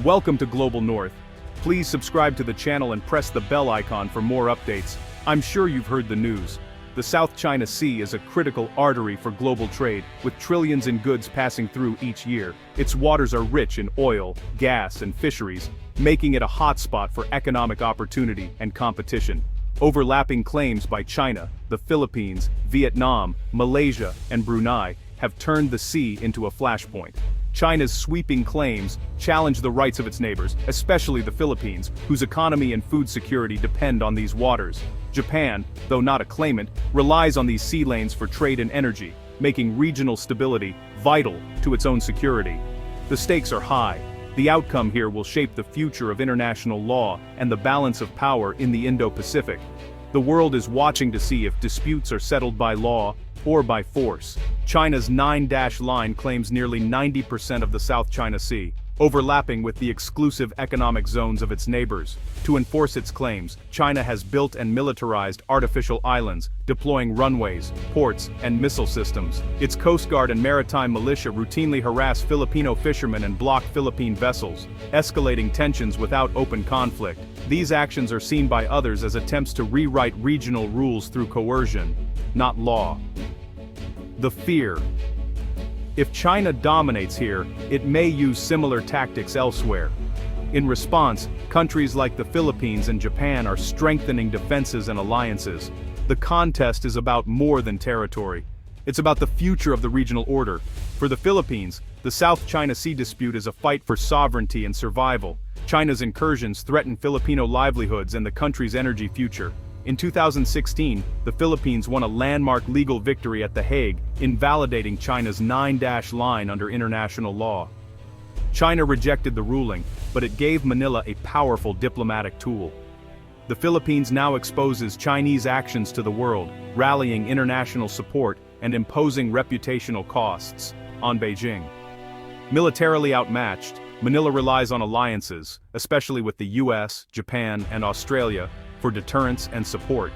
Welcome to Global North. Please subscribe to the channel and press the bell icon for more updates. I'm sure you've heard the news. The South China Sea is a critical artery for global trade, with trillions in goods passing through each year. Its waters are rich in oil, gas, and fisheries, making it a hotspot for economic opportunity and competition. Overlapping claims by China, the Philippines, Vietnam, Malaysia, and Brunei have turned the sea into a flashpoint. China's sweeping claims challenge the rights of its neighbors, especially the Philippines, whose economy and food security depend on these waters. Japan, though not a claimant, relies on these sea lanes for trade and energy, making regional stability vital to its own security. The stakes are high. The outcome here will shape the future of international law and the balance of power in the Indo-Pacific. The world is watching to see if disputes are settled by law or by force. China's 9-dash line claims nearly 90% of the South China Sea, overlapping with the exclusive economic zones of its neighbors. To enforce its claims, China has built and militarized artificial islands, deploying runways, ports, and missile systems. Its Coast Guard and maritime militia routinely harass Filipino fishermen and block Philippine vessels, escalating tensions without open conflict. These actions are seen by others as attempts to rewrite regional rules through coercion, not law. The fear. If China dominates here, it may use similar tactics elsewhere. In response, countries like the Philippines and Japan are strengthening defenses and alliances. The contest is about more than territory. It's about the future of the regional order. For the Philippines, the South China Sea dispute is a fight for sovereignty and survival. China's incursions threaten Filipino livelihoods and the country's energy future. In 2016, the Philippines won a landmark legal victory at The Hague, invalidating China's 9-dash line under international law. China rejected the ruling, but it gave Manila a powerful diplomatic tool. The Philippines now exposes Chinese actions to the world, rallying international support and imposing reputational costs on Beijing. Militarily outmatched, Manila relies on alliances, especially with the US, Japan, and Australia, for deterrence and support.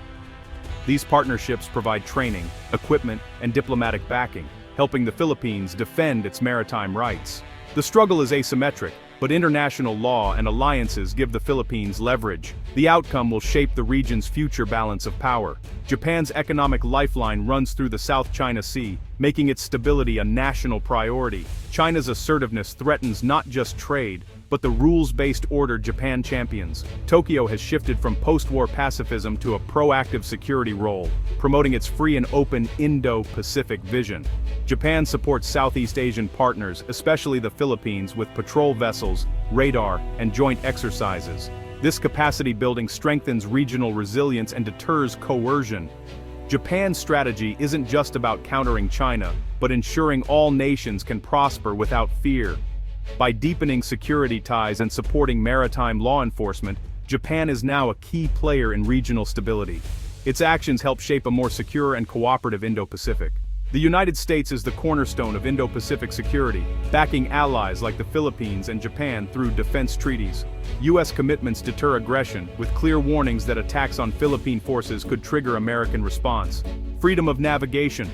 These partnerships provide training, equipment, and diplomatic backing, helping the Philippines defend its maritime rights. The struggle is asymmetric, but international law and alliances give the Philippines leverage. The outcome will shape the region's future balance of power. Japan's economic lifeline runs through the South China Sea, making its stability a national priority. China's assertiveness threatens not just trade, but the rules-based order Japan champions. Tokyo has shifted from post-war pacifism to a proactive security role, promoting its free and open Indo-Pacific vision. Japan supports Southeast Asian partners, especially the Philippines, with patrol vessels, radar, and joint exercises. This capacity building strengthens regional resilience and deters coercion. Japan's strategy isn't just about countering China, but ensuring all nations can prosper without fear. By deepening security ties and supporting maritime law enforcement, Japan is now a key player in regional stability. Its actions help shape a more secure and cooperative Indo-Pacific. The United States is the cornerstone of Indo-Pacific security, backing allies like the Philippines and Japan through defense treaties. U.S. commitments deter aggression, with clear warnings that attacks on Philippine forces could trigger American response. Freedom of navigation.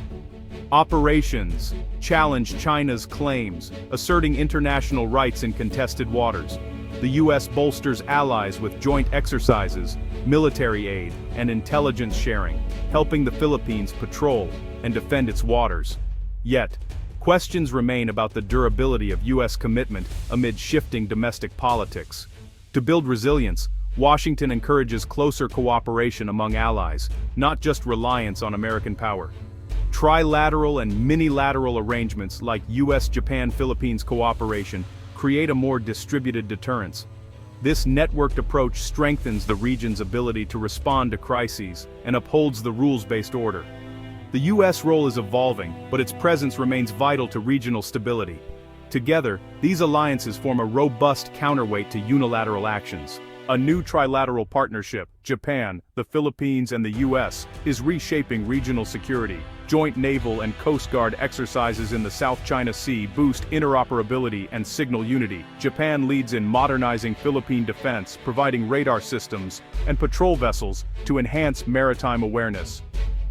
Operations challenge China's claims, asserting international rights in contested waters. The U.S. bolsters allies with joint exercises, military aid, and intelligence sharing, helping the Philippines patrol and defend its waters. Yet, questions remain about the durability of U.S. commitment amid shifting domestic politics. To build resilience, Washington encourages closer cooperation among allies, not just reliance on American power. Trilateral and minilateral arrangements like US-Japan-Philippines cooperation create a more distributed deterrence. This networked approach strengthens the region's ability to respond to crises and upholds the rules-based order. The US role is evolving, but its presence remains vital to regional stability. Together, these alliances form a robust counterweight to unilateral actions. A new trilateral partnership, Japan, the Philippines, and the US, is reshaping regional security. Joint naval and Coast Guard exercises in the South China Sea boost interoperability and signal unity. Japan leads in modernizing Philippine defense, providing radar systems and patrol vessels to enhance maritime awareness.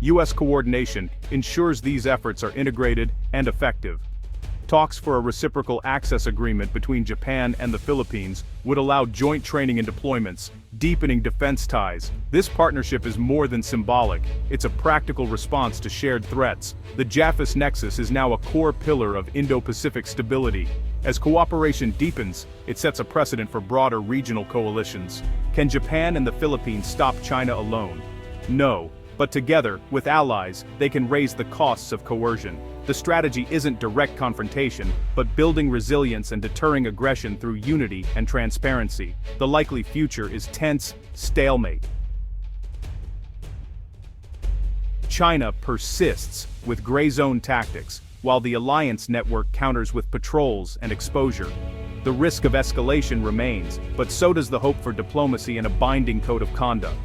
U.S. coordination ensures these efforts are integrated and effective. Talks for a reciprocal access agreement between Japan and the Philippines would allow joint training and deployments, deepening defense ties. This partnership is more than symbolic, it's a practical response to shared threats. The Japhos Nexus is now a core pillar of Indo-Pacific stability. As cooperation deepens, it sets a precedent for broader regional coalitions. Can Japan and the Philippines stop China alone? No, but together, with allies, they can raise the costs of coercion. The strategy isn't direct confrontation, but building resilience and deterring aggression through unity and transparency. The likely future is tense stalemate. China persists with gray zone tactics, while the alliance network counters with patrols and exposure. The risk of escalation remains, but so does the hope for diplomacy and a binding code of conduct.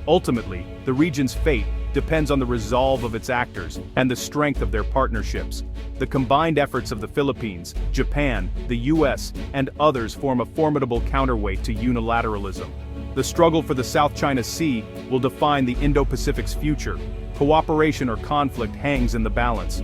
Ultimately, the region's fate depends on the resolve of its actors and the strength of their partnerships. The combined efforts of the Philippines, Japan, the US, and others form a formidable counterweight to unilateralism. The struggle for the South China Sea will define the Indo-Pacific's future. Cooperation or conflict hangs in the balance.